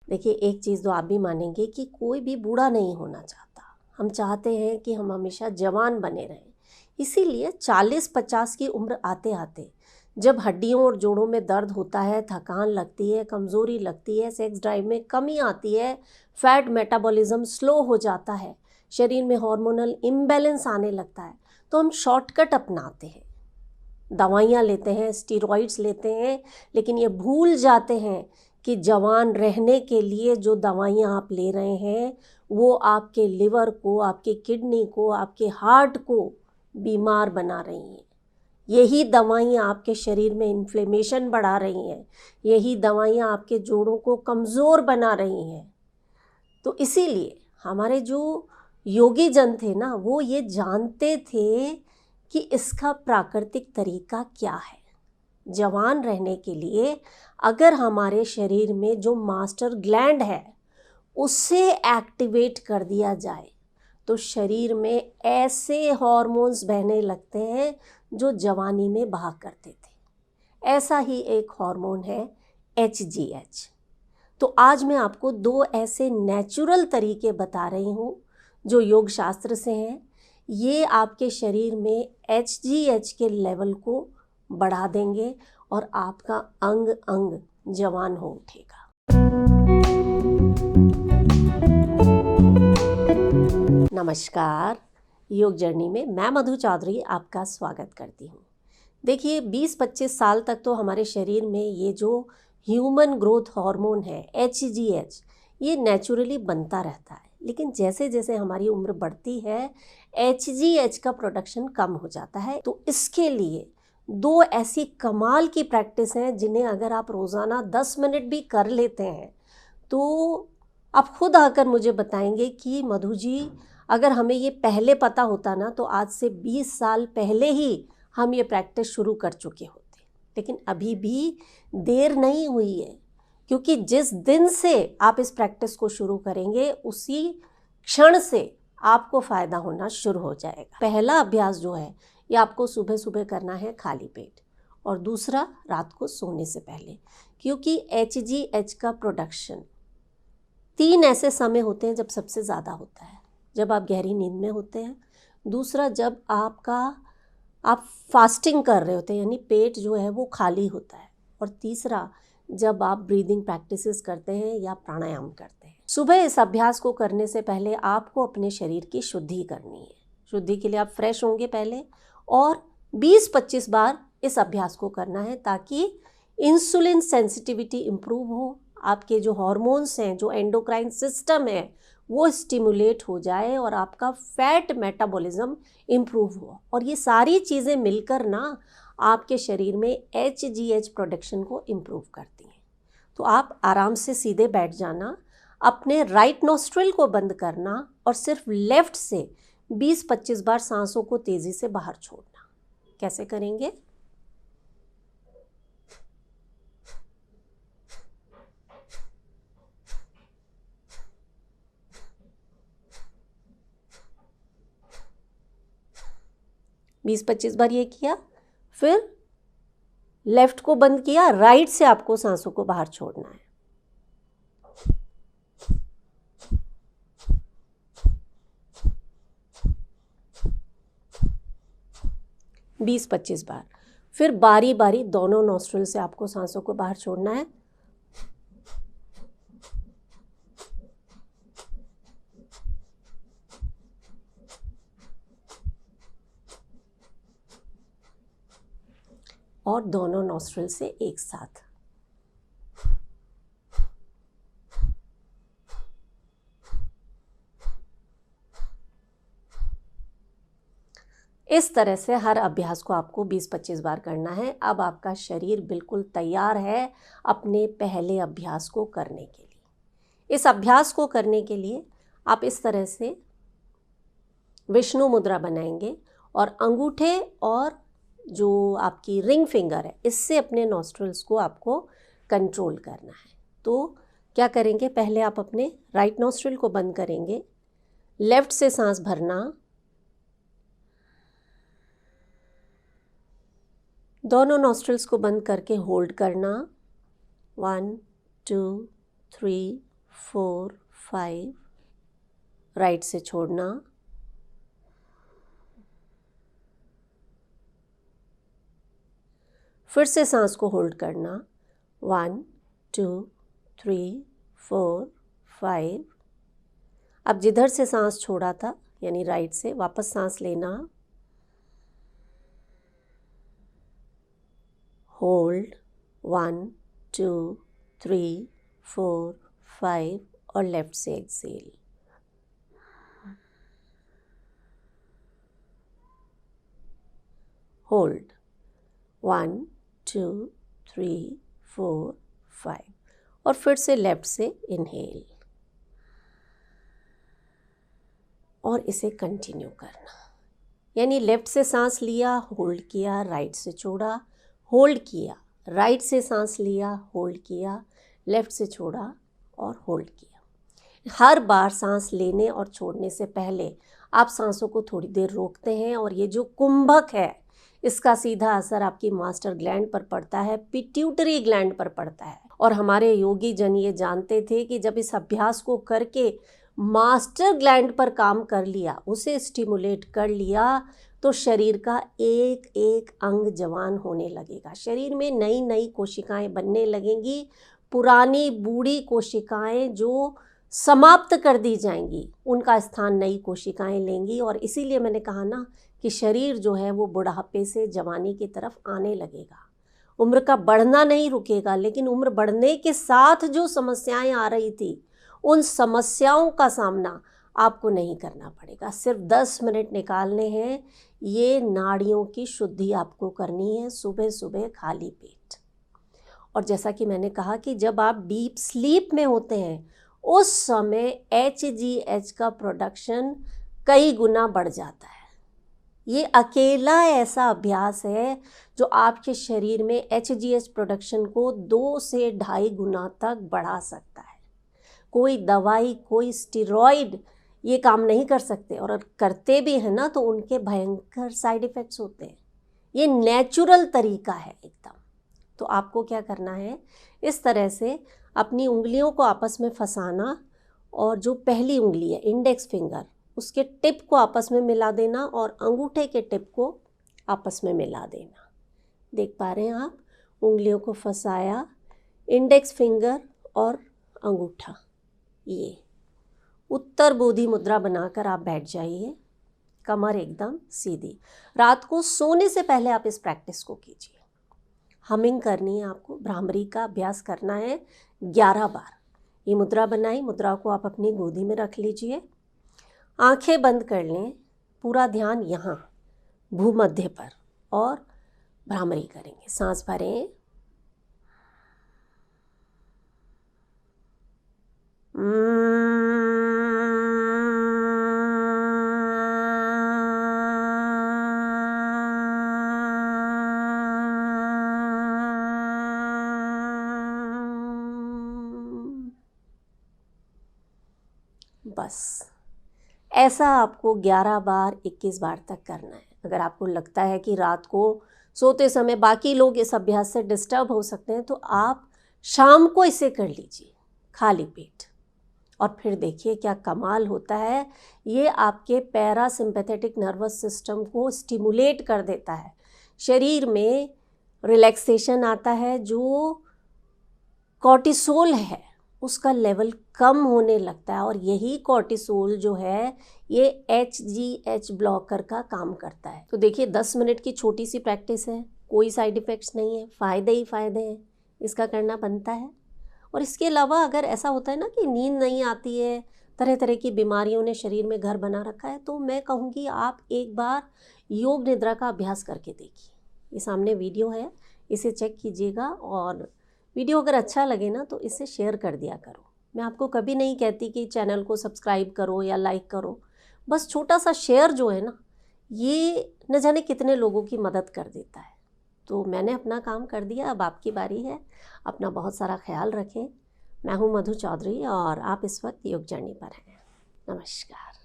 देखिए, एक चीज़ तो आप भी मानेंगे कि कोई भी बूढ़ा नहीं होना चाहता। हम चाहते हैं कि हम हमेशा जवान बने रहें। इसीलिए 40-50 की उम्र आते आते जब हड्डियों और जोड़ों में दर्द होता है, थकान लगती है, कमज़ोरी लगती है, सेक्स ड्राइव में कमी आती है, फैट मेटाबॉलिज्म स्लो हो जाता है, शरीर में हार्मोनल इम्बैलेंस आने लगता है, तो हम शॉर्टकट अपनाते हैं, दवाइयाँ लेते हैं, स्टेरॉइड्स लेते हैं, लेकिन ये भूल जाते हैं कि जवान रहने के लिए जो दवाइयाँ आप ले रहे हैं वो आपके लिवर को, आपके किडनी को, आपके हार्ट को बीमार बना रही हैं। यही दवाइयाँ आपके शरीर में इन्फ्लेमेशन बढ़ा रही हैं, यही दवाइयाँ आपके जोड़ों को कमज़ोर बना रही हैं। तो इसीलिए हमारे जो योगी जन थे ना, वो ये जानते थे कि इसका प्राकृतिक तरीका क्या है। जवान रहने के लिए अगर हमारे शरीर में जो मास्टर ग्लैंड है उसे एक्टिवेट कर दिया जाए तो शरीर में ऐसे हॉर्मोन्स बहने लगते हैं जो जवानी में बहा करते थे। ऐसा ही एक हार्मोन है HGH। तो आज मैं आपको 2 ऐसे नेचुरल तरीके बता रही हूँ जो योग शास्त्र से हैं। ये आपके शरीर में HGH के लेवल को बढ़ा देंगे और आपका अंग अंग जवान हो उठेगा। नमस्कार, योग जर्नी में मैं मधु चौधरी आपका स्वागत करती हूँ। देखिए, 20-25 साल तक तो हमारे शरीर में ये जो ह्यूमन ग्रोथ हार्मोन है HGH, ये नेचुरली बनता रहता है, लेकिन जैसे जैसे हमारी उम्र बढ़ती है HGH का प्रोडक्शन कम हो जाता है। तो इसके लिए 2 ऐसी कमाल की प्रैक्टिस हैं जिन्हें अगर आप रोज़ाना 10 मिनट भी कर लेते हैं तो आप खुद आकर मुझे बताएंगे कि मधु जी, अगर हमें ये पहले पता होता ना तो आज से 20 साल पहले ही हम ये प्रैक्टिस शुरू कर चुके होते। लेकिन अभी भी देर नहीं हुई है, क्योंकि जिस दिन से आप इस प्रैक्टिस को शुरू करेंगे उसी क्षण से आपको फ़ायदा होना शुरू हो जाएगा। पहला अभ्यास जो है ये आपको सुबह सुबह करना है खाली पेट, और दूसरा रात को सोने से पहले, क्योंकि HGH का प्रोडक्शन 3 ऐसे समय होते हैं जब सबसे ज़्यादा होता है। जब आप गहरी नींद में होते हैं, दूसरा जब आप फास्टिंग कर रहे होते हैं यानी पेट जो है वो खाली होता है, और तीसरा जब आप ब्रीदिंग प्रैक्टिसेस करते हैं या प्राणायाम करते हैं। सुबह इस अभ्यास को करने से पहले आपको अपने शरीर की शुद्धि करनी है। शुद्धि के लिए आप फ्रेश होंगे पहले, और 20-25 बार इस अभ्यास को करना है ताकि इंसुलिन सेंसिटिविटी इम्प्रूव हो, आपके जो हार्मोन्स हैं, जो एंडोक्राइन सिस्टम है वो स्टिमुलेट हो जाए और आपका फैट मेटाबॉलिज्म इम्प्रूव हो। और ये सारी चीज़ें मिलकर ना आपके शरीर में HGH प्रोडक्शन को इम्प्रूव करती हैं। तो आप आराम से सीधे बैठ जाना, अपने राइट नॉस्ट्रिल को बंद करना और सिर्फ लेफ्ट से 20-25 बार सांसों को तेज़ी से बाहर छोड़ना। कैसे करेंगे? बीस 25 बार ये किया, फिर लेफ्ट को बंद किया, राइट से आपको सांसों को बाहर छोड़ना है। बीस 25 बार। फिर बारी बारी दोनों नॉस्ट्रिल से आपको सांसों को बाहर छोड़ना है। और दोनों नॉस्ट्रिल से एक साथ। इस तरह से हर अभ्यास को आपको 20-25 बार करना है। अब आपका शरीर बिल्कुल तैयार है अपने पहले अभ्यास को करने के लिए। इस अभ्यास को करने के लिए आप इस तरह से विष्णु मुद्रा बनाएंगे और अंगूठे और जो आपकी रिंग फिंगर है इससे अपने नॉस्ट्रल्स को आपको कंट्रोल करना है। तो क्या करेंगे, पहले आप अपने राइट नॉस्ट्रिल को बंद करेंगे, लेफ्ट से सांस भरना, दोनों नॉस्ट्रिल्स को बंद करके होल्ड करना, 1 2 3 4 5, राइट से छोड़ना, फिर से सांस को होल्ड करना, 1 2 3 4 5। अब जिधर से सांस छोड़ा था यानी राइट से वापस सांस लेना, होल्ड 1 2 3 4 5 और लेफ्ट से एक्सेल। होल्ड 1 2 3 4 5 और फिर से लेफ्ट से इनहेल और इसे कंटिन्यू करना। यानी लेफ्ट से सांस लिया, होल्ड किया, राइट से छोड़ा, होल्ड किया, राइट से सांस लिया, होल्ड किया, लेफ्ट से छोड़ा और होल्ड किया। हर बार सांस लेने और छोड़ने से पहले आप सांसों को थोड़ी देर रोकते हैं और ये जो कुंभक है इसका सीधा असर आपकी मास्टर ग्लैंड पर पड़ता है, पिट्यूटरी ग्लैंड पर पड़ता है। और हमारे योगी जन ये जानते थे कि जब इस अभ्यास को करके मास्टर ग्लैंड पर काम कर लिया, उसे स्टिमुलेट कर लिया, तो शरीर का एक एक अंग जवान होने लगेगा। शरीर में नई नई कोशिकाएं बनने लगेंगी। पुरानी बूढ़ी कोशिकाएं जो समाप्त कर दी जाएंगी उनका स्थान नई कोशिकाएं लेंगी। और इसीलिए मैंने कहा ना कि शरीर जो है वो बुढ़ापे से जवानी की तरफ आने लगेगा। उम्र का बढ़ना नहीं रुकेगा, लेकिन उम्र बढ़ने के साथ जो समस्याएं आ रही थी उन समस्याओं का सामना आपको नहीं करना पड़ेगा। सिर्फ 10 मिनट निकालने हैं। ये नाड़ियों की शुद्धि आपको करनी है सुबह सुबह खाली पेट। और जैसा कि मैंने कहा कि जब आप डीप स्लीप में होते हैं उस समय HGH का प्रोडक्शन कई गुना बढ़ जाता है। ये अकेला ऐसा अभ्यास है जो आपके शरीर में HGH प्रोडक्शन को 2 से 2.5 गुना तक बढ़ा सकता है। कोई दवाई, कोई स्टेरॉइड ये काम नहीं कर सकते, और करते भी हैं ना तो उनके भयंकर साइड इफ़ेक्ट्स होते हैं। ये नेचुरल तरीका है एकदम। तो आपको क्या करना है, इस तरह से अपनी उंगलियों को आपस में फंसाना और जो पहली उंगली है इंडेक्स फिंगर उसके टिप को आपस में मिला देना और अंगूठे के टिप को आपस में मिला देना। देख पा रहे हैं आप, उंगलियों को फंसाया, इंडेक्स फिंगर और अंगूठा, ये उत्तर बोधि मुद्रा बनाकर आप बैठ जाइए, कमर एकदम सीधी। रात को सोने से पहले आप इस प्रैक्टिस को कीजिए। हमिंग करनी है आपको, भ्रामरी का अभ्यास करना है 11 बार। ये मुद्रा बनाई, मुद्रा को आप अपनी गोदी में रख लीजिए, आंखें बंद कर लें, पूरा ध्यान यहाँ भूमध्य पर, और भ्रामरी करेंगे। सांस भरें, बस ऐसा आपको 11 बार 21 बार तक करना है। अगर आपको लगता है कि रात को सोते समय बाकी लोग इस अभ्यास से डिस्टर्ब हो सकते हैं तो आप शाम को इसे कर लीजिए खाली पेट, और फिर देखिए क्या कमाल होता है। ये आपके पैरासिम्पैथेटिक नर्वस सिस्टम को स्टिमुलेट कर देता है, शरीर में रिलैक्सेशन आता है, जो कॉर्टिसोल है उसका लेवल कम होने लगता है, और यही कॉर्टिसोल जो है ये HGH ब्लॉकर का काम करता है। तो देखिए 10 मिनट की छोटी सी प्रैक्टिस है, कोई साइड इफ़ेक्ट्स नहीं है, फ़ायदे ही फ़ायदे हैं, इसका करना बनता है। और इसके अलावा अगर ऐसा होता है ना कि नींद नहीं आती है, तरह तरह की बीमारियों ने शरीर में घर बना रखा है, तो मैं कहूँगी आप एक बार योग निद्रा का अभ्यास करके देखिए। ये सामने वीडियो है, इसे चेक कीजिएगा, और वीडियो अगर अच्छा लगे ना तो इसे शेयर कर दिया करो। मैं आपको कभी नहीं कहती कि चैनल को सब्सक्राइब करो या लाइक करो, बस छोटा सा शेयर जो है ना ये न जाने कितने लोगों की मदद कर देता है। तो मैंने अपना काम कर दिया, अब आपकी बारी है। अपना बहुत सारा ख्याल रखें। मैं हूँ मधु चौधरी और आप इस वक्त योग जर्नी पर हैं। नमस्कार।